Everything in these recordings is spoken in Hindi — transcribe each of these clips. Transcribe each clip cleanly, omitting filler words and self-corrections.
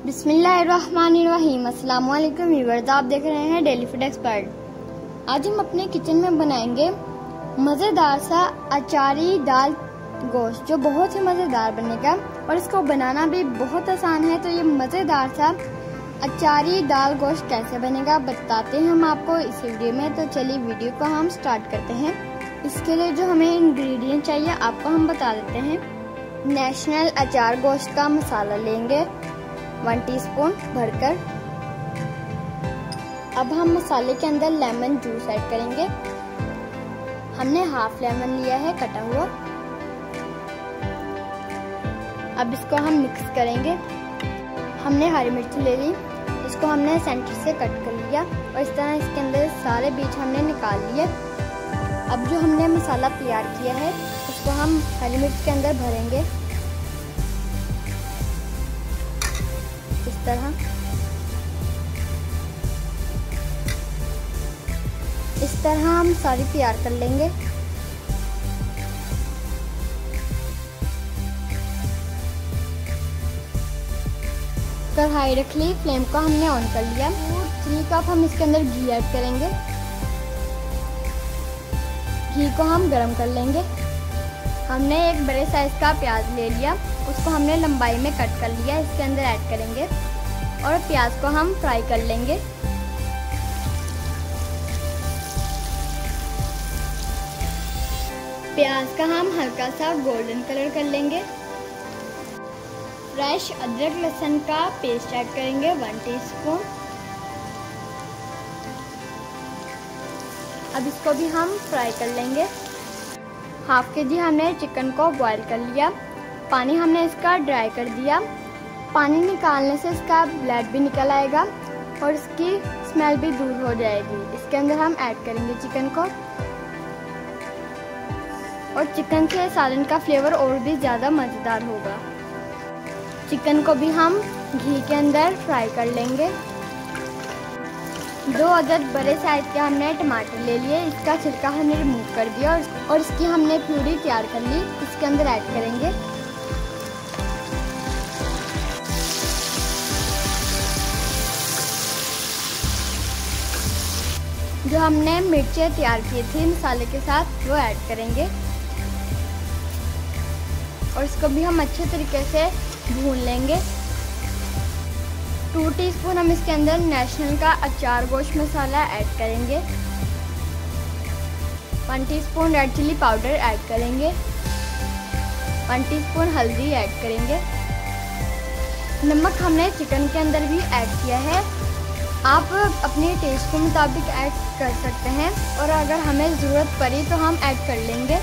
बिस्मिल्लाहिर्रहमानिर्रहीम। अस्सलाम वालेकुम व्यूअर्स, आप देख रहे हैं डेली फूड एक्सपर्ट। आज हम अपने किचन में बनाएंगे मज़ेदार सा अचारी दाल गोश्त, जो बहुत ही मज़ेदार बनेगा और इसको बनाना भी बहुत आसान है। तो ये मज़ेदार सा अचारी दाल गोश्त कैसे बनेगा बताते हैं हम आपको इस वीडियो में। तो चलिए वीडियो को हम स्टार्ट करते हैं। इसके लिए जो हमें इंग्रेडिएंट चाहिए आपको हम बता देते हैं। नेशनल अचार गोश्त का मसाला लेंगे 1 टीस्पून भरकर। अब हम मसाले के अंदर लेमन जूस ऐड करेंगे। हमने हाफ लेमन लिया है कटा हुआ। अब इसको हम मिक्स करेंगे। हमने हरी मिर्च ले ली, इसको हमने सेंटर से कट कर लिया और इस तरह इसके अंदर सारे बीज हमने निकाल लिए। अब जो हमने मसाला तैयार किया है उसको हम हरी मिर्च के अंदर भरेंगे इस तरह। इस तरह हम सारी तैयार कर लेंगे। कढ़ाई रख ली, फ्लेम को हमने ऑन कर लिया। 3 कप हम इसके अंदर घी ऐड करेंगे। घी को हम गरम कर लेंगे। हमने एक बड़े साइज का प्याज ले लिया, उसको हमने लंबाई में कट कर लिया, इसके अंदर ऐड करेंगे और प्याज को हम फ्राई कर लेंगे। प्याज का हम हल्का सा गोल्डन कलर कर लेंगे। फ्रेश अदरक लहसुन का पेस्ट ऐड करेंगे 1 टीस्पून। अब इसको भी हम फ्राई कर लेंगे। हाफ के जी हमने चिकन को बॉईल कर लिया। पानी हमने इसका ड्राई कर दिया। पानी निकालने से इसका ब्लड भी निकल आएगा और इसकी स्मेल भी दूर हो जाएगी। इसके अंदर हम ऐड करेंगे चिकन को और चिकन से सालन का फ्लेवर और भी ज़्यादा मज़ेदार होगा। चिकन को भी हम घी के अंदर फ्राई कर लेंगे। 2 अदद बड़े साइज के हमने टमाटर ले लिए, इसका छिलका हमने रिमूव कर दिया और इसकी हमने प्यूरी तैयार कर ली, इसके अंदर ऐड करेंगे। जो हमने मिर्चें तैयार की थी मसाले के साथ वो ऐड करेंगे और इसको भी हम अच्छे तरीके से भून लेंगे। 2 टीस्पून हम इसके अंदर नेशनल का अचार गोश्त मसाला ऐड करेंगे। 1 teaspoon red chilli powder add करेंगे। 1 टीस्पून हल्दी ऐड करेंगे। नमक हमने चिकन के अंदर भी ऐड किया है, आप अपने टेस्ट के मुताबिक ऐड कर सकते हैं और अगर हमें ज़रूरत पड़ी तो हम ऐड कर लेंगे।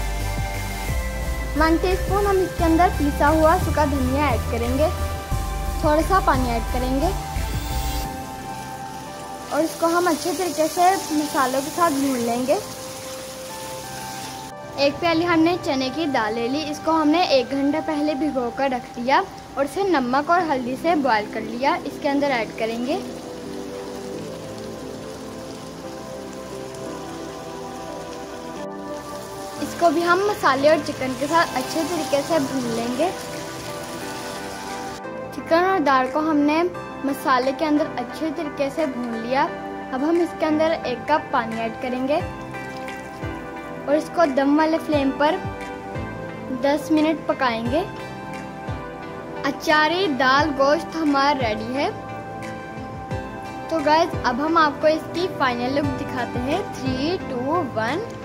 1 टीस्पून हम इसके अंदर पिसा हुआ सूखा धनिया ऐड करेंगे। थोड़ा सा पानी ऐड करेंगे और इसको हम अच्छे तरीके से मसालों के साथ भून लेंगे। 1 प्याली हमने चने की दाल ले ली, इसको हमने 1 घंटा पहले भिगो कर रख दिया और इसे नमक और हल्दी से बॉईल कर लिया, इसके अंदर ऐड करेंगे। इसको भी हम मसाले और चिकन के साथ अच्छे तरीके से भून लेंगे। चिकन और दाल को हमने मसाले के अंदर अच्छे तरीके से भून लिया। अब हम इसके अंदर 1 कप पानी ऐड करेंगे और इसको दम वाले फ्लेम पर 10 मिनट पकाएंगे। अचारी दाल गोश्त हमारा रेडी है। तो गाइस अब हम आपको इसकी फाइनल लुक दिखाते हैं। 3, 2, 1।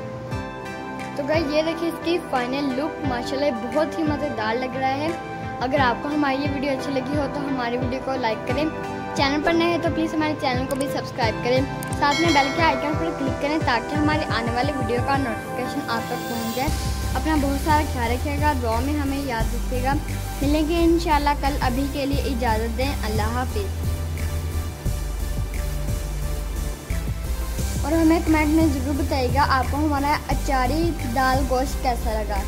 तो गाइस ये देखिए इसकी फाइनल लुक माशाल्लाह बहुत ही मज़ेदार लग रहा है। अगर आपको हमारी ये वीडियो अच्छी लगी हो तो हमारी वीडियो को लाइक करें। चैनल पर नए हैं तो प्लीज़ हमारे चैनल को भी सब्सक्राइब करें। साथ में बेल के आइकन पर क्लिक करें ताकि हमारे आने वाले वीडियो का नोटिफिकेशन आप तक पहुंच जाए। अपना बहुत सारा ख्याल रखिएगा, दुआ में हमें याद रखिएगा। मिलेंगे इंशाल्लाह कल। अभी के लिए इजाज़त दें, अल्लाह हाफिज़। और हमें कमेंट में ज़रूर बताइएगा आपको हमारा अचारी दाल गोश्त कैसा लगा।